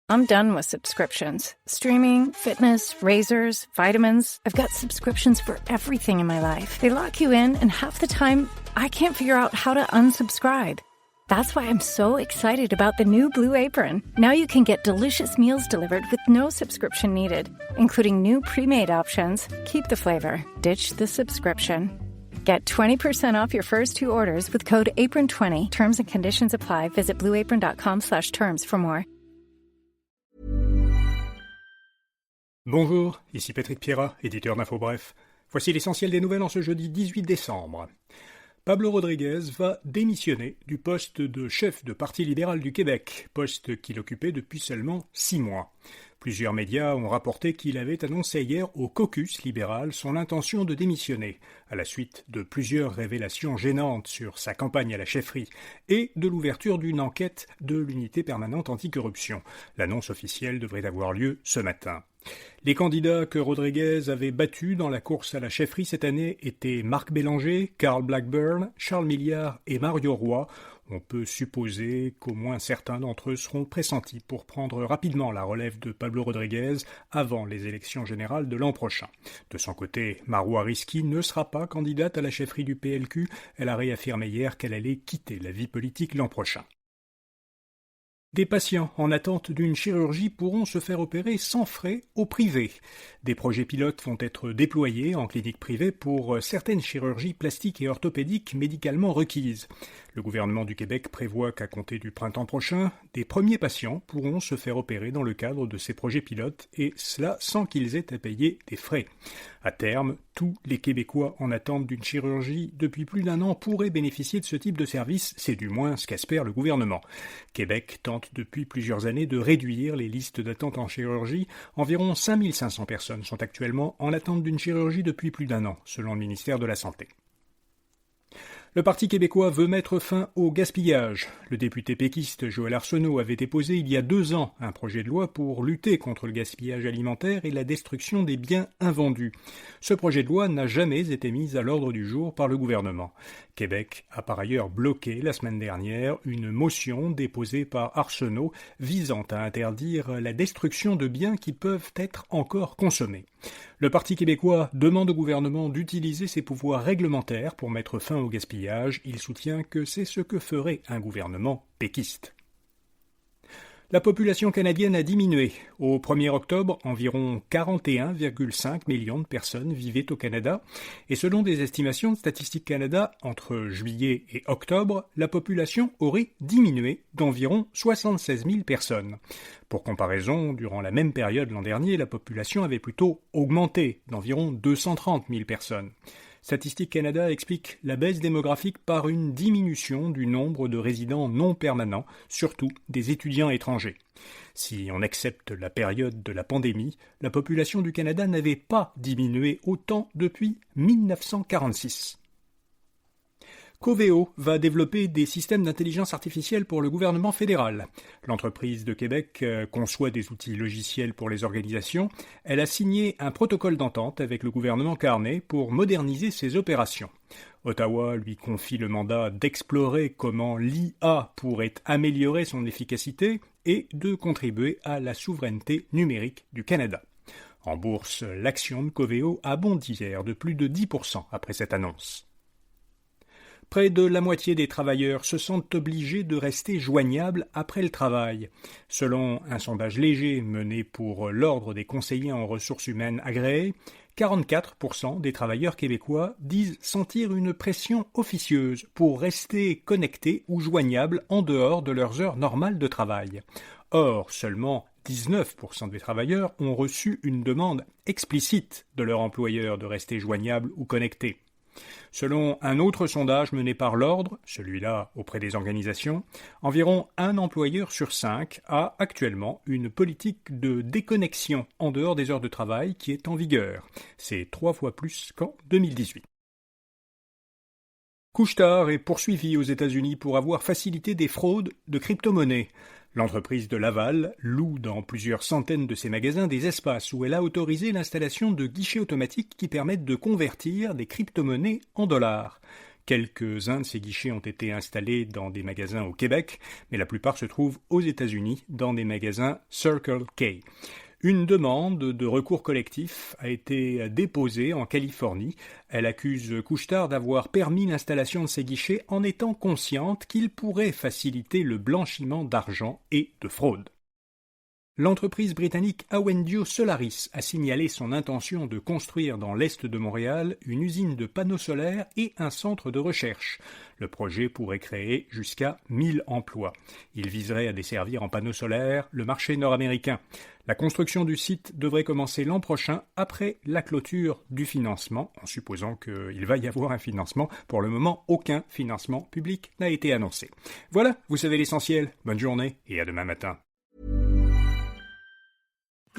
I'm done with subscriptions. Streaming, fitness, razors, vitamins. I've got subscriptions for everything in my life. They lock you in, and half the time, I can't figure out how to unsubscribe. That's why I'm so excited about the new Blue Apron. Now you can get delicious meals delivered with no subscription needed, including new pre-made options. Keep the flavor, ditch the subscription. Get 20% off your first two orders with code APRON20. Terms and conditions apply. Visit blueapron.com/terms for more. Bonjour, ici Patrick Pierrat, éditeur d'InfoBref. Voici l'essentiel des nouvelles en ce jeudi 18 décembre. Pablo Rodriguez va démissionner du poste de chef de Parti libéral du Québec, poste qu'il occupait depuis seulement 6 mois. Plusieurs médias ont rapporté qu'il avait annoncé hier au caucus libéral son intention de démissionner, à la suite de plusieurs révélations gênantes sur sa campagne à la chefferie et de l'ouverture d'une enquête de l'unité permanente anticorruption. L'annonce officielle devrait avoir lieu ce matin. Les candidats que Rodriguez avait battus dans la course à la chefferie cette année étaient Marc Bélanger, Carl Blackburn, Charles Milliard et Mario Roy. On peut supposer qu'au moins certains d'entre eux seront pressentis pour prendre rapidement la relève de Pablo Rodriguez avant les élections générales de l'an prochain. De son côté, Marois Risky ne sera pas candidate à la chefferie du PLQ. Elle a réaffirmé hier qu'elle allait quitter la vie politique l'an prochain. Des patients en attente d'une chirurgie pourront se faire opérer sans frais au privé. Des projets pilotes vont être déployés en clinique privée pour certaines chirurgies plastiques et orthopédiques médicalement requises. Le gouvernement du Québec prévoit qu'à compter du printemps prochain, des premiers patients pourront se faire opérer dans le cadre de ces projets pilotes, et cela sans qu'ils aient à payer des frais. À terme, tous les Québécois en attente d'une chirurgie depuis plus d'1 an pourraient bénéficier de ce type de service, c'est du moins ce qu'espère le gouvernement. Québec tente depuis plusieurs années de réduire les listes d'attente en chirurgie. Environ 5500 personnes sont actuellement en attente d'une chirurgie depuis plus d'1 an, selon le ministère de la Santé. Le Parti québécois veut mettre fin au gaspillage. Le député péquiste Joël Arsenault avait déposé il y a 2 ans un projet de loi pour lutter contre le gaspillage alimentaire et la destruction des biens invendus. Ce projet de loi n'a jamais été mis à l'ordre du jour par le gouvernement. Québec a par ailleurs bloqué la semaine dernière une motion déposée par Arsenault visant à interdire la destruction de biens qui peuvent être encore consommés. Le Parti québécois demande au gouvernement d'utiliser ses pouvoirs réglementaires pour mettre fin au gaspillage. Il soutient que c'est ce que ferait un gouvernement péquiste. La population canadienne a diminué. Au 1er octobre, environ 41,5 millions de personnes vivaient au Canada. Et selon des estimations de Statistique Canada, entre juillet et octobre, la population aurait diminué d'environ 76 000 personnes. Pour comparaison, durant la même période l'an dernier, la population avait plutôt augmenté d'environ 230 000 personnes. Statistique Canada explique la baisse démographique par une diminution du nombre de résidents non permanents, surtout des étudiants étrangers. Si on accepte la période de la pandémie, la population du Canada n'avait pas diminué autant depuis 1946. Coveo va développer des systèmes d'intelligence artificielle pour le gouvernement fédéral. L'entreprise de Québec conçoit des outils logiciels pour les organisations. Elle a signé un protocole d'entente avec le gouvernement Carney pour moderniser ses opérations. Ottawa lui confie le mandat d'explorer comment l'IA pourrait améliorer son efficacité et de contribuer à la souveraineté numérique du Canada. En bourse, l'action de Coveo a bondi hier de plus de 10% après cette annonce. Près de la moitié des travailleurs se sentent obligés de rester joignables après le travail. Selon un sondage léger mené pour l'Ordre des conseillers en ressources humaines agréés, 44% des travailleurs québécois disent sentir une pression officieuse pour rester connectés ou joignables en dehors de leurs heures normales de travail. Or, seulement 19% des travailleurs ont reçu une demande explicite de leur employeur de rester joignables ou connectés. Selon un autre sondage mené par l'Ordre, celui-là auprès des organisations, environ 1 employeur sur 5 a actuellement une politique de déconnexion en dehors des heures de travail qui est en vigueur. C'est 3 fois plus qu'en 2018. Couche-Tard est poursuivi aux États-Unis pour avoir facilité des fraudes de crypto-monnaies. L'entreprise de Laval loue dans plusieurs centaines de ses magasins des espaces où elle a autorisé l'installation de guichets automatiques qui permettent de convertir des crypto-monnaies en dollars. Quelques-uns de ces guichets ont été installés dans des magasins au Québec, mais la plupart se trouvent aux États-Unis, dans des magasins Circle K. Une demande de recours collectif a été déposée en Californie. Elle accuse Couche-Tard d'avoir permis l'installation de ces guichets en étant consciente qu'ils pourraient faciliter le blanchiment d'argent et de fraude. L'entreprise britannique Awendio Solaris a signalé son intention de construire dans l'est de Montréal une usine de panneaux solaires et un centre de recherche. Le projet pourrait créer jusqu'à 1000 emplois. Il viserait à desservir en panneaux solaires le marché nord-américain. La construction du site devrait commencer l'an prochain après la clôture du financement, en supposant qu'il va y avoir un financement. Pour le moment, aucun financement public n'a été annoncé. Voilà, vous savez l'essentiel. Bonne journée et à demain matin.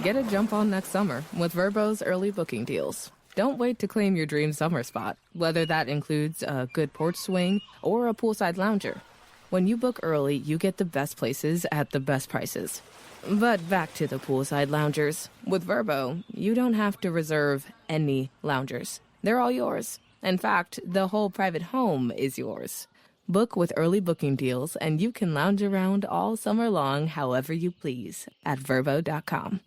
Get a jump on next summer with Vrbo's early booking deals. Don't wait to claim your dream summer spot, whether that includes a good porch swing or a poolside lounger. When you book early, you get the best places at the best prices. But back to the poolside loungers. With Vrbo, you don't have to reserve any loungers. They're all yours. In fact, the whole private home is yours. Book with early booking deals and you can lounge around all summer long however you please at Vrbo.com.